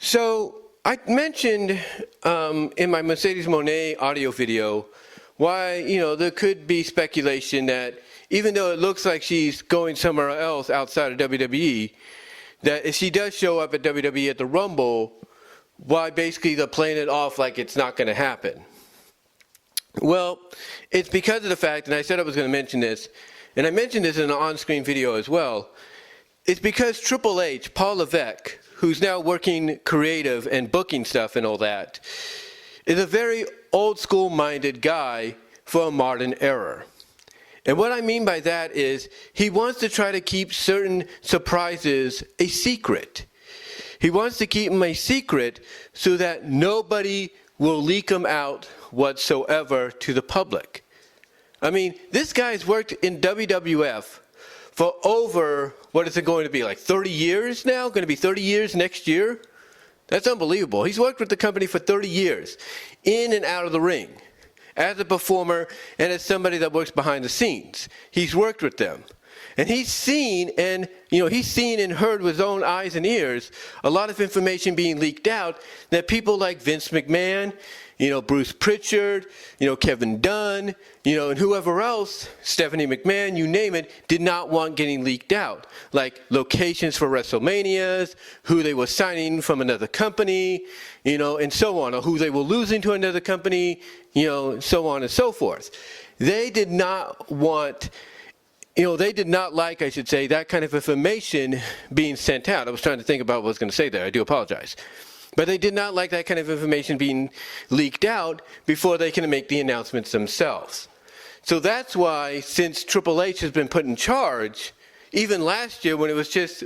So I mentioned in my Mercedes Moné audio video why, there could be speculation that even though it looks like she's going somewhere else outside of WWE, that if she does show up at WWE at the Rumble, why basically they're playing it off like it's not going to happen. Well, it's because of the fact, and I said I was going to mention this, and I mentioned this in an on-screen video as well, it's because Triple H, Paul Levesque, who's now working creative and booking stuff and all that, is a very old-school-minded guy for a modern era. And what I mean by that is he wants to try to keep certain surprises a secret. He wants to keep them a secret so that nobody will leak them out whatsoever to the public. I mean, this guy's worked in WWF for over, what is it going to be, like 30 years now? Going to be 30 years next year? That's unbelievable. He's worked with the company for 30 years, in and out of the ring, as a performer and as somebody that works behind the scenes. He's worked with them. And he's seen and heard with his own eyes and ears a lot of information being leaked out that people like Vince McMahon, Bruce Pritchard, Kevin Dunn, and whoever else, Stephanie McMahon, you name it, did not want getting leaked out. Like locations for WrestleManias, who they were signing from another company, and so on, or who they were losing to another company, so on and so forth. They did not want, they did not like, I should say, that kind of information being sent out. I was trying to think about what I was going to say there. I do apologize. But they did not like that kind of information being leaked out before they can make the announcements themselves. So that's why, since Triple H has been put in charge, even last year when it was just,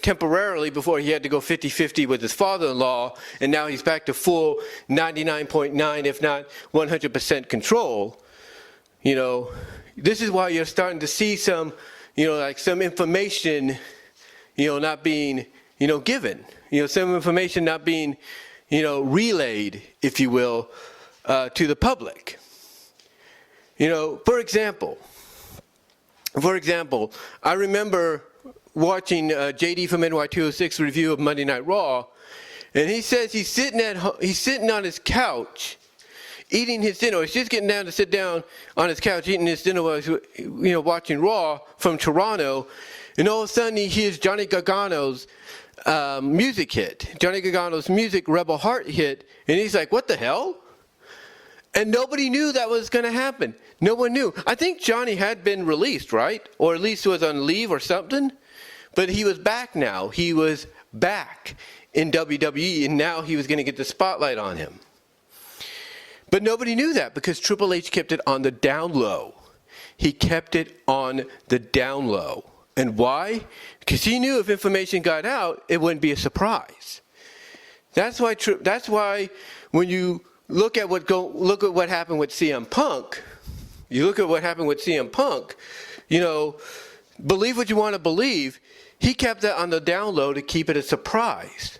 temporarily before he had to go 50-50 with his father-in-law, and now he's back to full 99.9, if not 100% control, this is why you're starting to see some, some information, not being, given. Some information not being, relayed, if you will, to the public. For example, I remember watching JD from NY206 review of Monday Night Raw, and he says he's sitting on his couch, eating his dinner. He's just getting down to sit down on his couch, eating his dinner while he's, watching Raw from Toronto, and all of a sudden he hears Johnny Gargano's music hit, Johnny Gargano's music Rebel Heart hit, and he's like, what the hell? And nobody knew that was going to happen. No one knew. I think Johnny had been released, right? Or at least was on leave or something. But he was back now. He was back in WWE, and now he was going to get the spotlight on him. But nobody knew that because Triple H kept it on the down low. He kept it on the down low. And why? Because he knew if information got out, it wouldn't be a surprise. That's why when you look at what happened with CM Punk, believe what you want to believe, he kept that on the down low to keep it a surprise.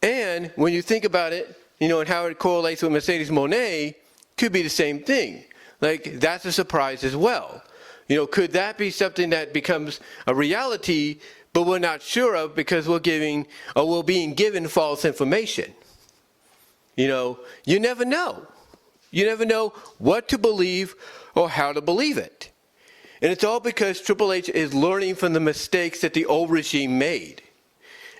And when you think about it, and how it correlates with Mercedes Moné, could be the same thing. Like, that's a surprise as well. Could that be something that becomes a reality, but we're not sure of because we're being given false information? You never know. You never know what to believe or how to believe it. And it's all because Triple H is learning from the mistakes that the old regime made.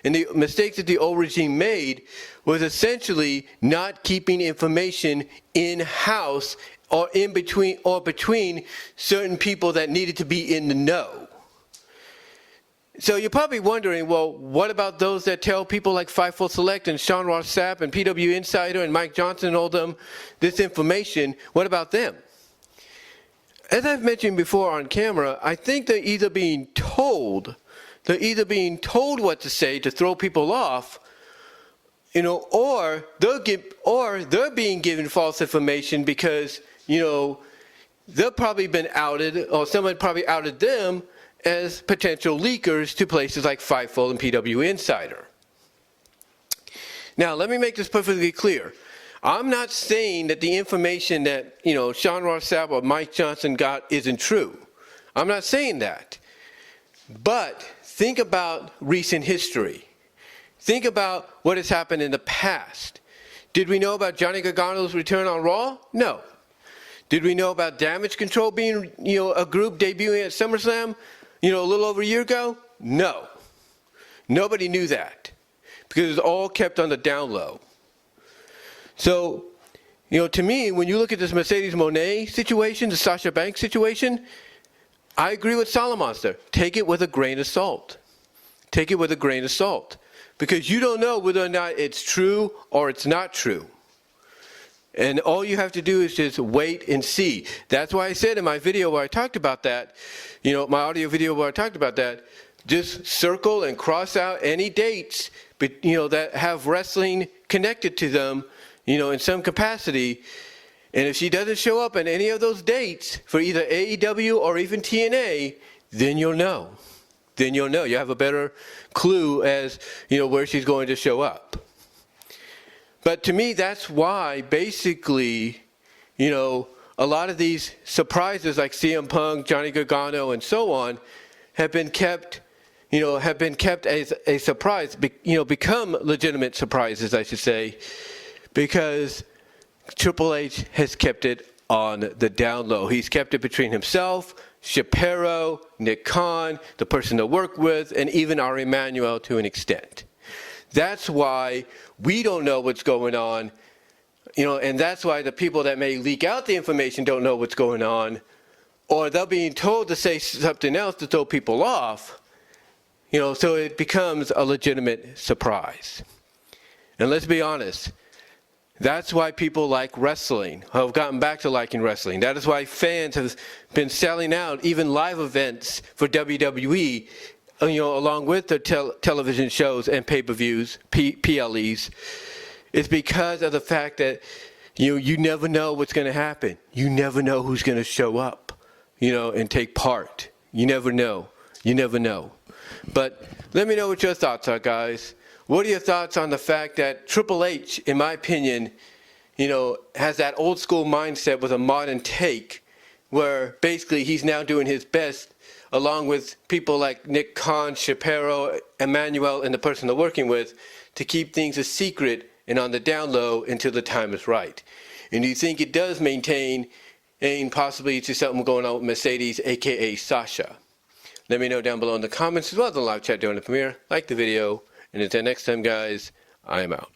And the mistakes that the old regime made was essentially not keeping information in-house or between certain people that needed to be in the know. So you're probably wondering, well, what about those that tell people like Fightful Select and Sean Ross Sapp and PW Insider and Mike Johnson and all them this information? What about them? As I've mentioned before on camera, I think they're either being told what to say to throw people off, or they're being given false information because they've probably been outed, or someone probably outed them as potential leakers to places like Fightful and PW Insider. Now, let me make this perfectly clear. I'm not saying that the information that, Sean Ross Sapp or Mike Johnson got isn't true. I'm not saying that. But think about recent history. Think about what has happened in the past. Did we know about Johnny Gargano's return on Raw? No. Did we know about Damage Control being, a group debuting at SummerSlam, a little over a year ago? No. Nobody knew that because it was all kept on the down low. So, to me, when you look at this Mercedes Moné situation, the Sasha Banks situation, I agree with Solomonster. Take it with a grain of salt. Take it with a grain of salt. Because you don't know whether or not it's true or it's not true. And all you have to do is just wait and see. That's why I said in my video where I talked about that, my audio video where I talked about that, just circle and cross out any dates, that have wrestling connected to them, in some capacity. And if she doesn't show up on any of those dates for either AEW or even TNA, then you'll know. Then you'll know. You have a better clue as, where she's going to show up. But to me, that's why basically, a lot of these surprises like CM Punk, Johnny Gargano, and so on have been kept, as a surprise, become legitimate surprises, I should say, because Triple H has kept it on the down low. He's kept it between himself, Shapiro, Nick Khan, the person to work with, and even Ari Emanuel to an extent. That's why we don't know what's going on, and that's why the people that may leak out the information don't know what's going on, or they're being told to say something else to throw people off, so it becomes a legitimate surprise. And let's be honest, that's why people like wrestling, have gotten back to liking wrestling. That is why fans have been selling out even live events for WWE, along with their television shows and pay-per-views, PLEs. It's because of the fact that, you never know what's going to happen. You never know who's going to show up, and take part. You never know. You never know. But let me know what your thoughts are, guys. What are your thoughts on the fact that Triple H, in my opinion, has that old school mindset with a modern take where basically he's now doing his best along with people like Nick Khan, Shapiro, Emmanuel, and the person they're working with to keep things a secret and on the down low until the time is right. And do you think it does maintain and possibly to something going on with Mercedes, a.k.a. Sasha? Let me know down below in the comments as well as the live chat during the premiere. Like the video. And until next time, guys, I am out.